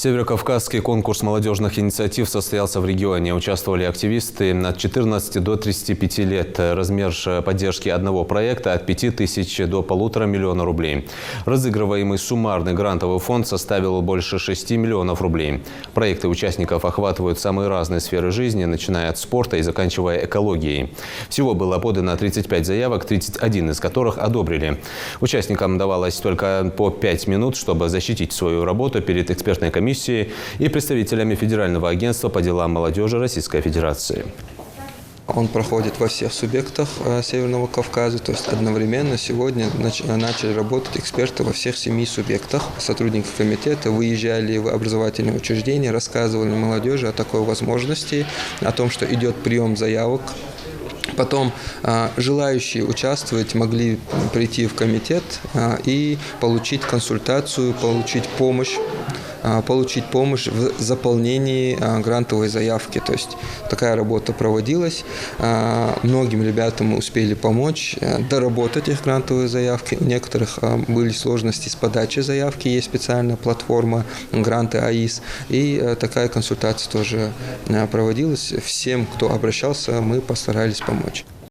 Северокавказский конкурс молодежных инициатив состоялся в регионе. Участвовали активисты от 14 до 35 лет. Размер поддержки одного проекта от 5000 до 1,5 миллиона рублей. Разыгрываемый суммарный грантовый фонд составил больше 6 миллионов рублей. Проекты участников охватывают самые разные сферы жизни, начиная от спорта и заканчивая экологией. Всего было подано 35 заявок, 31 из которых одобрили. Участникам давалось только по 5 минут, чтобы защитить свою работу перед экспертной комиссией и представителями Федерального агентства по делам молодежи Российской Федерации. Он проходит во всех субъектах Северного Кавказа, то есть одновременно сегодня начали работать эксперты во всех 7 субъектах. Сотрудники комитета выезжали в образовательные учреждения, рассказывали молодежи о такой возможности, о том, что идет прием заявок. Потом желающие участвовать могли прийти в комитет и получить консультацию, получить помощь в заполнении грантовой заявки. То есть такая работа проводилась. Многим ребятам мы успели помочь доработать их грантовые заявки. У некоторых были сложности с подачей заявки. Есть специальная платформа гранты АИС. И такая консультация тоже проводилась. Всем, кто обращался, мы постарались помочь.